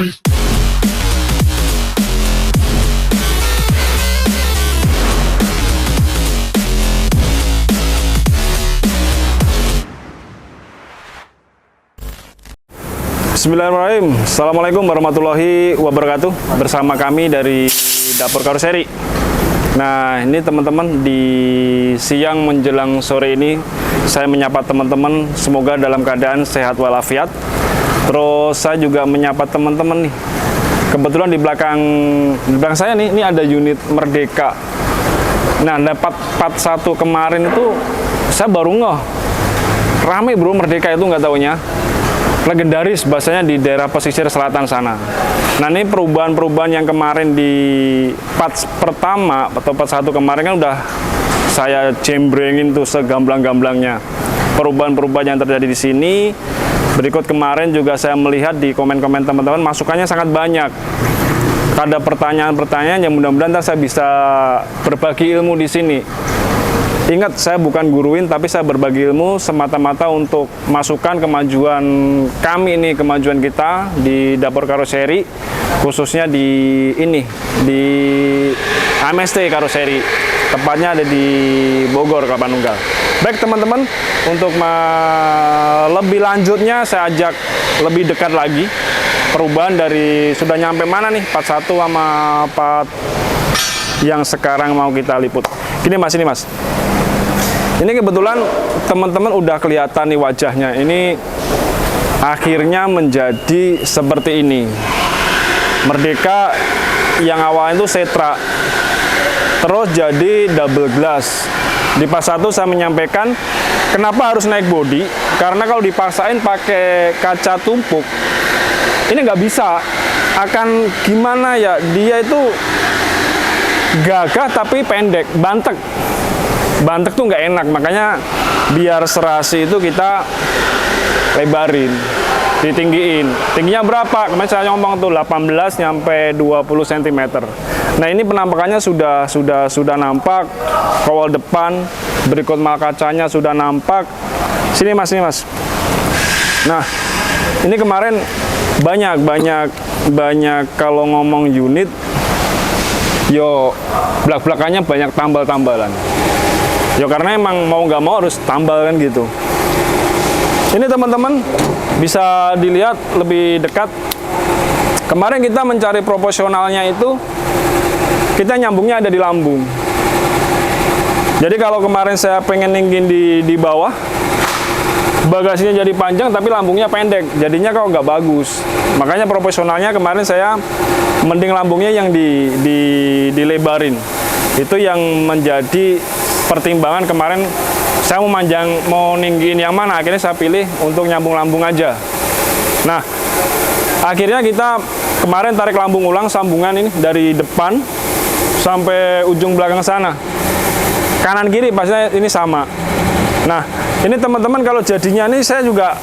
Bismillahirrahmanirrahim. Assalamualaikum warahmatullahi wabarakatuh. Bersama kami dari Dapur Karoseri. Nah, ini teman-teman, di siang menjelang sore ini saya menyapa teman-teman, semoga dalam keadaan sehat walafiat. Terus saya juga menyapa teman-teman nih. Kebetulan di belakang saya nih, ini ada unit Merdeka. Nah, dapat part 1 kemarin itu saya baru ngeh. Rame bro Merdeka itu, nggak taunya. Legendaris bahasanya di daerah pesisir selatan sana. Nah, ini perubahan-perubahan yang kemarin di part pertama atau part 1 kemarin kan udah saya jembrengin tuh segamblang-gamblangnya. Perubahan-perubahan yang terjadi di sini. Berikut kemarin juga saya melihat di komen-komen teman-teman, masukannya sangat banyak. Ada pertanyaan-pertanyaan yang mudah-mudahan saya bisa berbagi ilmu di sini. Ingat, saya bukan guruin, tapi saya berbagi ilmu semata-mata untuk masukan kemajuan kami ini, kemajuan kita di Dapur Karoseri, khususnya di AMST Karoseri, tepatnya ada di Bogor, Kelapa Nunggal. Baik teman-teman, untuk lebih lanjutnya saya ajak lebih dekat lagi perubahan dari sudah nyampe mana nih, part 1 sama part yang sekarang mau kita liput. Gini mas, ini mas. Ini kebetulan teman-teman udah kelihatan nih wajahnya. Ini akhirnya menjadi seperti ini. Merdeka yang awalnya itu setra, terus jadi double glass. Di part 1 saya menyampaikan kenapa harus naik bodi, karena kalau dipaksain pakai kaca tumpuk, ini nggak bisa. Akan gimana ya, dia itu gagah tapi pendek, bantek. Bantek tuh nggak enak, makanya biar serasi itu kita lebarin, ditinggiin. Tingginya berapa? Kemarin saya ngomong tuh 18 sampai 20 cm. Nah, ini penampakannya sudah nampak. Kawal depan, berikut mal kacanya sudah nampak. Sini mas, ini mas. Nah, ini kemarin banyak kalau ngomong unit, yo belak-belakannya banyak tambal-tambalan. Ya karena emang mau nggak mau harus tambal kan gitu. Ini teman-teman bisa dilihat lebih dekat. Kemarin kita mencari proporsionalnya itu, kita nyambungnya ada di lambung. Jadi kalau kemarin saya pengen ninggin di bawah, bagasinya jadi panjang tapi lambungnya pendek, jadinya kok nggak bagus. Makanya proporsionalnya kemarin saya mending lambungnya yang dilebarin. Itu yang menjadi pertimbangan kemarin. Saya mau ninggiin yang mana, akhirnya saya pilih untuk nyambung lambung aja. Nah, akhirnya kita kemarin tarik lambung ulang, sambungan ini dari depan sampai ujung belakang sana, kanan kiri pastinya ini sama. Nah, ini teman-teman kalau jadinya ini saya juga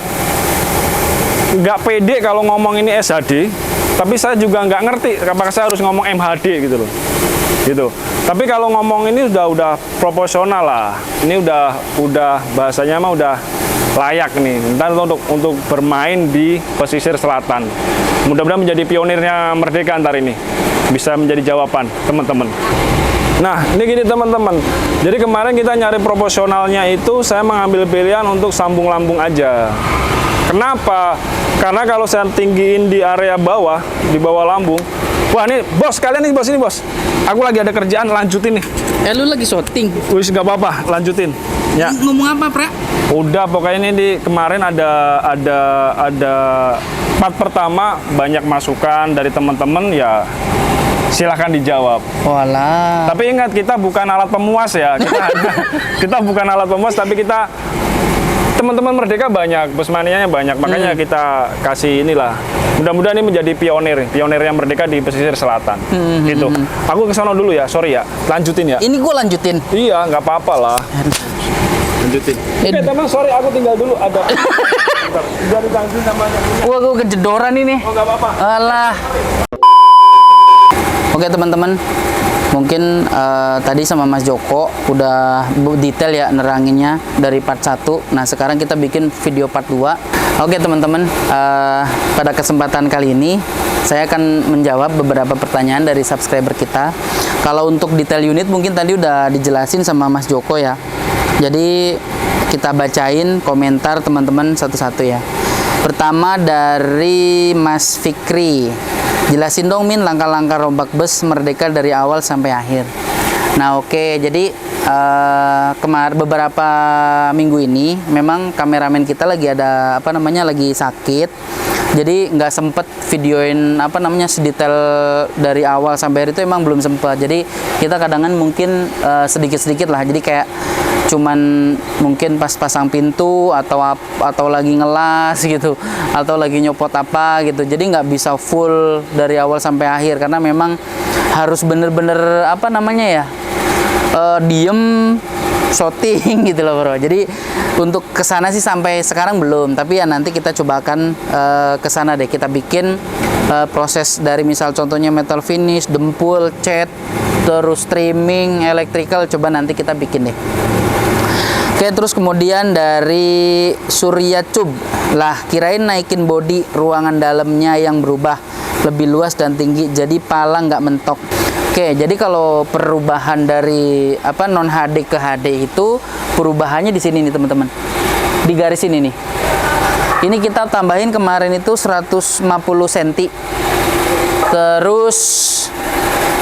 nggak pede kalau ngomong ini SHD, tapi saya juga nggak ngerti apakah saya harus ngomong MHD gitu loh. Gitu. Tapi kalau ngomong ini udah proporsional lah. Ini udah bahasanya mah udah layak nih. Ntar untuk bermain di pesisir selatan. Mudah-mudahan menjadi pionirnya Merdeka ntar ini. Bisa menjadi jawaban teman-teman. Nah, ini gini teman-teman. Jadi kemarin kita nyari proporsionalnya itu saya mengambil pilihan untuk sambung lambung aja. Kenapa? Karena kalau saya tinggiin di area bawah, di bawah lambung, wah ini bos, kalian nih bos, ini bos. Aku lagi ada kerjaan, lanjutin nih. Lu lagi syuting? Wis nggak apa-apa, lanjutin. Ya. Ngomong apa, Pra? Udah, pokoknya ini kemarin ada part pertama banyak masukan dari teman-teman ya. Silahkan dijawab. Walah. Tapi ingat, kita bukan alat pemuas ya. Kita bukan alat pemuas, tapi kita teman-teman Merdeka banyak, busmanianya banyak, makanya kita kasih inilah. Mudah-mudahan ini menjadi pionirnya Merdeka di pesisir selatan. Gitu. Aku ke sono dulu ya, sorry ya. Lanjutin ya. Ini gue lanjutin. Iya, nggak apa-apa lah. Lanjutin. Oke, teman, sorry aku tinggal dulu. Ada. Biar ditangsi namanya. Gue kejedoran ini. Oh, nggak apa-apa. Alah. Oke teman-teman, mungkin tadi sama Mas Joko udah detail ya neranginnya dari part 1. Nah sekarang kita bikin video part 2. Oke teman-teman, pada kesempatan kali ini saya akan menjawab beberapa pertanyaan dari subscriber kita. Kalau untuk detail unit mungkin tadi udah dijelasin sama Mas Joko ya. Jadi kita bacain komentar teman-teman satu-satu ya. Pertama dari Mas Fikri. Jelasin dong Min langkah-langkah rombak bus Merdeka dari awal sampai akhir. Nah oke, jadi beberapa minggu ini memang kameramen kita lagi ada lagi sakit, jadi nggak sempet videoin sedetail dari awal sampai akhir itu emang belum sempet. Jadi kita kadang mungkin sedikit-sedikit lah, jadi kayak cuman mungkin pas pasang pintu atau lagi ngelas gitu, atau lagi nyopot apa gitu, jadi nggak bisa full dari awal sampai akhir karena memang harus bener-bener diem shooting gitu loh bro. Jadi untuk kesana sih sampai sekarang belum, tapi ya nanti kita coba akan kesana deh, kita bikin proses dari misal contohnya metal finish, dempul, cat, terus trimming, electrical, coba nanti kita bikin deh. Oke, terus kemudian dari Surya Cub lah, kirain naikin body ruangan dalamnya yang berubah lebih luas dan tinggi, jadi pala nggak mentok. Oke, jadi kalau perubahan dari non HD ke HD itu perubahannya di sini nih teman-teman, di garis ini nih. Ini kita tambahin kemarin itu 150 cm. Terus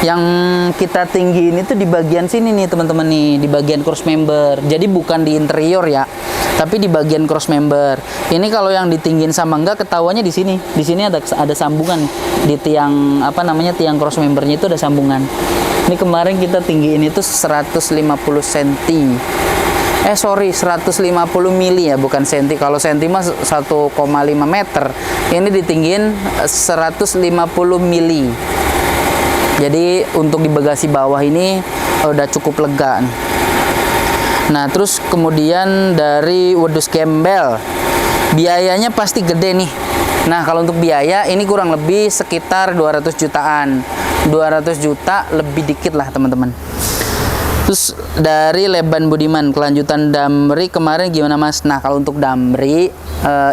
yang kita tinggiin itu di bagian sini nih teman-teman nih, di bagian cross member. Jadi bukan di interior ya, tapi di bagian cross member. Ini kalau yang ditinggiin sama enggak ketahuannya di sini. Di sini ada sambungan di tiang tiang cross membernya itu ada sambungan. Ini kemarin kita tinggiin itu 150 cm. 150 mili ya, bukan senti. Kalau senti mah 1,5 meter. Ini ditinggiin 150 mili. Jadi untuk di bagasi bawah ini udah cukup lega. Nah, terus kemudian dari wedus gembel, biayanya pasti gede nih. Nah, kalau untuk biaya ini kurang lebih sekitar 200 jutaan. 200 juta lebih dikit lah teman-teman. Terus dari Leban Budiman, kelanjutan Damri kemarin gimana Mas? Nah, kalau untuk Damri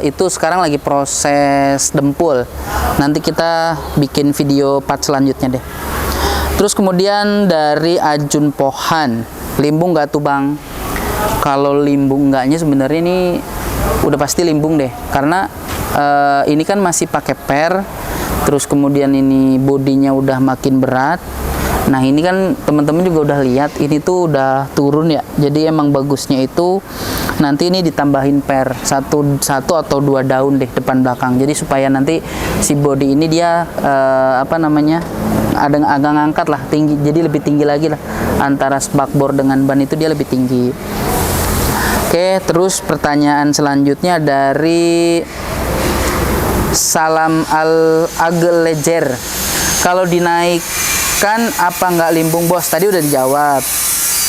itu sekarang lagi proses dempul. Nanti kita bikin video part selanjutnya deh. Terus kemudian dari Ajun Pohan, limbung nggak tuh Bang? Kalau limbung enggaknya sebenarnya ini udah pasti limbung deh, karena ini kan masih pakai per. Terus kemudian ini bodinya udah makin berat. Nah ini kan teman-teman juga udah lihat ini tuh udah turun ya, jadi emang bagusnya itu nanti ini ditambahin per satu atau 2 daun deh depan belakang, jadi supaya nanti si body ini dia ada agak ngangkat lah, tinggi, jadi lebih tinggi lagi lah antara spakbor dengan ban itu dia lebih tinggi. Oke, terus pertanyaan selanjutnya dari Salam Agelejer, kalau dinaikkan apa nggak limbung bos? Tadi udah dijawab.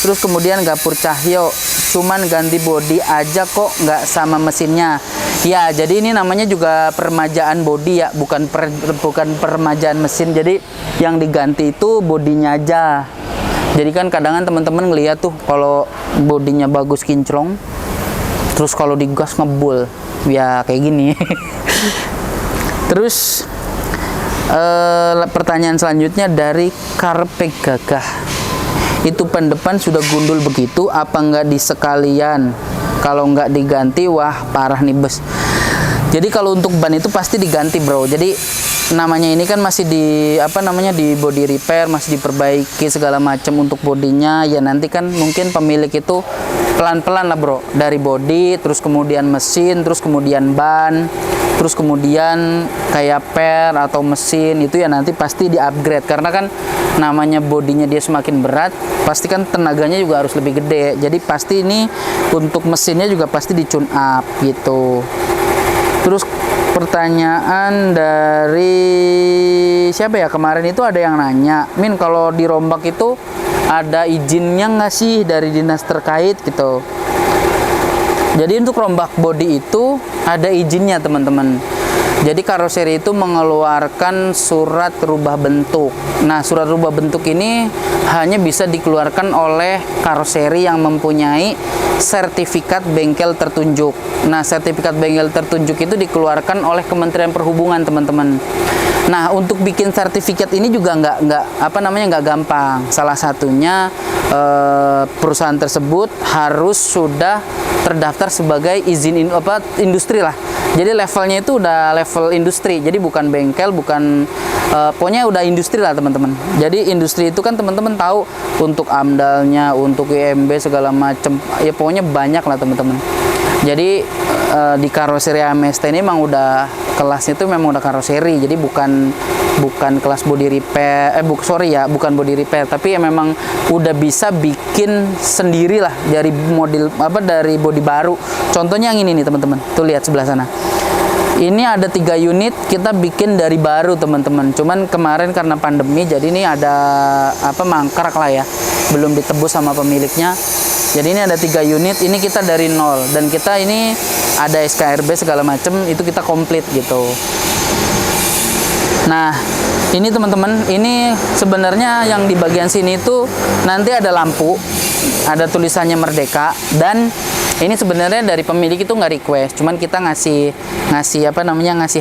Terus kemudian Gapur Cahyo, cuman ganti bodi aja kok nggak sama mesinnya. Ya, jadi ini namanya juga permajaan bodi ya, bukan permajaan mesin. Jadi yang diganti itu bodinya aja. Jadi kan kadang teman-teman ngeliat tuh kalau bodinya bagus kinclong, terus kalau digas ngebul, ya kayak gini. Terus pertanyaan selanjutnya dari Karpe Gagah, itu ban depan sudah gundul begitu, apa nggak disekalian? Kalau nggak diganti, wah parah nih bos. Jadi kalau untuk ban itu pasti diganti bro. Jadi namanya ini kan masih di di body repair, masih diperbaiki segala macam untuk bodinya. Ya nanti kan mungkin pemilik itu pelan-pelan lah bro, dari body, terus kemudian mesin, terus kemudian ban, terus kemudian kayak per atau mesin itu ya nanti pasti di-upgrade, karena kan namanya bodinya dia semakin berat, pasti kan tenaganya juga harus lebih gede. Jadi pasti ini untuk mesinnya juga pasti di-tune up gitu. Terus pertanyaan dari siapa ya, kemarin itu ada yang nanya, Min kalau dirombak itu ada izinnya nggak sih dari dinas terkait gitu. Jadi untuk rombak bodi itu ada izinnya teman-teman. Jadi karoseri itu mengeluarkan surat rubah bentuk. Nah, surat rubah bentuk ini hanya bisa dikeluarkan oleh karoseri yang mempunyai sertifikat bengkel tertunjuk. Nah, sertifikat bengkel tertunjuk itu dikeluarkan oleh Kementerian Perhubungan, teman-teman. Nah, untuk bikin sertifikat ini juga nggak gampang. Salah satunya perusahaan tersebut harus sudah terdaftar sebagai industri lah. Jadi levelnya itu udah level industri. Jadi bukan bengkel, bukan pokoknya udah industri lah, teman-teman. Jadi industri itu kan teman-teman tahu untuk AMDAL-nya, untuk IMB segala macam. Ya pokoknya banyak lah, teman-teman. Jadi di karoseri AMST ini memang udah kelasnya itu memang udah karoseri. Jadi bukan kelas body repair, bukan body repair, tapi ya memang udah bisa bikin sendiri lah dari model dari body baru. Contohnya yang ini nih, teman-teman. Tuh lihat sebelah sana. Ini ada 3 unit kita bikin dari baru, teman-teman. Cuman kemarin karena pandemi jadi ini ada mangkrak lah ya. Belum ditebus sama pemiliknya. Jadi ini ada 3 unit, ini kita dari nol dan kita ini ada SKRB segala macem, itu kita komplit gitu. Nah, ini teman-teman, ini sebenarnya yang di bagian sini itu nanti ada lampu, ada tulisannya Merdeka, dan ini sebenarnya dari pemilik itu nggak request, cuman kita ngasih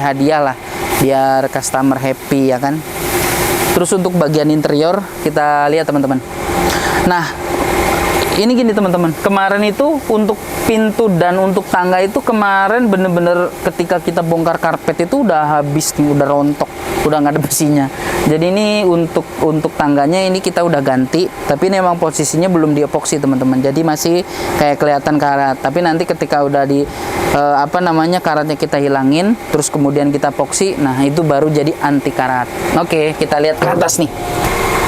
hadiah lah biar customer happy ya kan. Terus untuk bagian interior kita lihat, teman-teman. Nah, ini gini teman-teman, kemarin itu untuk pintu dan untuk tangga itu kemarin bener-bener ketika kita bongkar karpet itu udah habis nih, udah rontok, udah nggak ada besinya. Jadi ini untuk tangganya ini kita udah ganti, tapi ini memang posisinya belum diepoksi, teman-teman. Jadi masih kayak kelihatan karat. Tapi nanti ketika udah di karatnya kita hilangin, terus kemudian kita epoksi, nah itu baru jadi anti karat. Oke, kita lihat ke atas nih.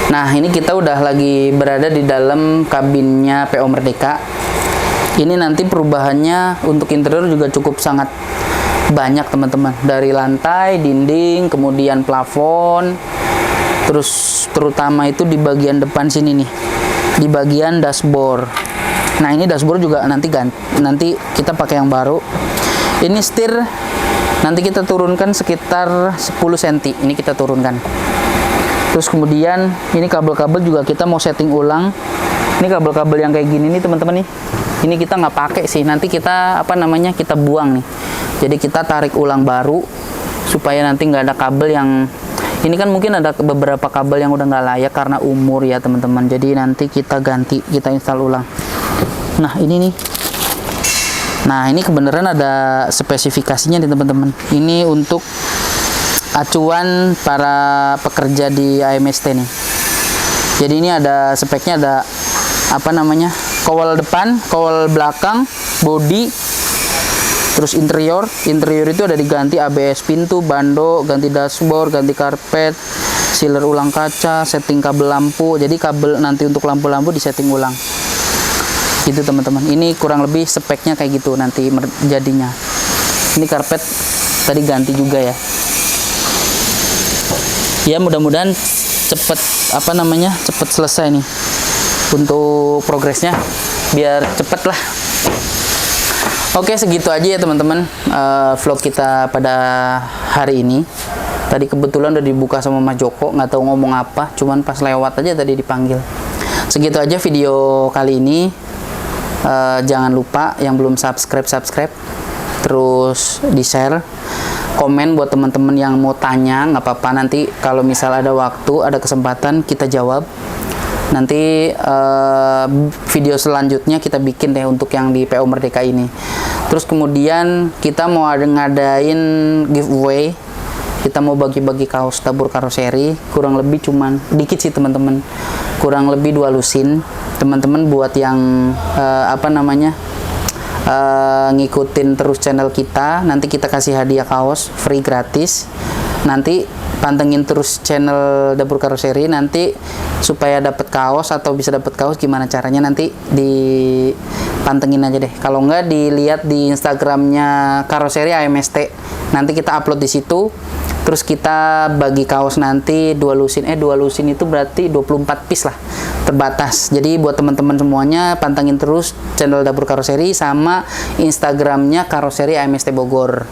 Nah, ini kita udah lagi berada di dalam kabinnya PO Merdeka. Ini nanti perubahannya untuk interior juga cukup sangat banyak, teman-teman. Dari lantai, dinding, kemudian plafon, terus terutama itu di bagian depan sini nih, di bagian dashboard. Nah, ini dashboard juga nanti kita pakai yang baru. Ini setir nanti kita turunkan sekitar 10 cm. Ini kita turunkan. Terus kemudian ini kabel-kabel juga kita mau setting ulang. Ini kabel-kabel yang kayak gini nih, teman-teman nih. Ini kita nggak pakai sih. Nanti kita kita buang nih. Jadi kita tarik ulang baru supaya nanti nggak ada kabel yang ini kan mungkin ada beberapa kabel yang udah nggak layak karena umur ya, teman-teman. Jadi nanti kita ganti, kita install ulang. Nah, ini nih. Nah, ini kebenaran ada spesifikasinya nih, teman-teman. Ini untuk acuan para pekerja di AMST nih. Jadi ini ada speknya, ada kowal depan, kowal belakang, body, terus interior itu ada diganti ABS pintu, bando, ganti dashboard, ganti karpet, sealer ulang kaca, setting kabel lampu. Jadi kabel nanti untuk lampu-lampu disetting ulang gitu, teman-teman. Ini kurang lebih speknya kayak gitu nanti jadinya. Ini karpet tadi ganti juga ya. Ya, mudah-mudahan cepet selesai nih untuk progresnya, biar cepet lah. Oke, segitu aja ya, teman-teman, vlog kita pada hari ini. Tadi kebetulan udah dibuka sama Mas Joko, nggak tahu ngomong apa, cuman pas lewat aja tadi dipanggil. Segitu aja video kali ini. Jangan lupa yang belum subscribe, terus di share, komen buat teman-teman yang mau tanya, nggak apa-apa, nanti kalau misal ada waktu, ada kesempatan kita jawab. Nanti video selanjutnya kita bikin deh untuk yang di PO Merdeka ini. Terus kemudian kita mau ngadain giveaway, kita mau bagi-bagi kaos tabur karoseri, kurang lebih cuman dikit sih, teman-teman, kurang lebih 2 lusin. Teman-teman buat yang ngikutin terus channel kita, nanti kita kasih hadiah kaos free gratis. Nanti pantengin terus channel Dapur Karoseri nanti supaya dapat kaos atau bisa dapat kaos gimana caranya nanti dipantengin aja deh. Kalau nggak dilihat di Instagramnya Karoseri AMST, nanti kita upload di situ. Terus kita bagi kaos nanti dua lusin itu berarti 24 piece lah, terbatas. Jadi buat teman-teman semuanya pantengin terus channel Dapur Karoseri sama Instagramnya Karoseri AMST Bogor.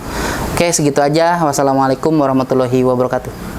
Oke, segitu aja. Wassalamualaikum warahmatullahi wabarakatuh.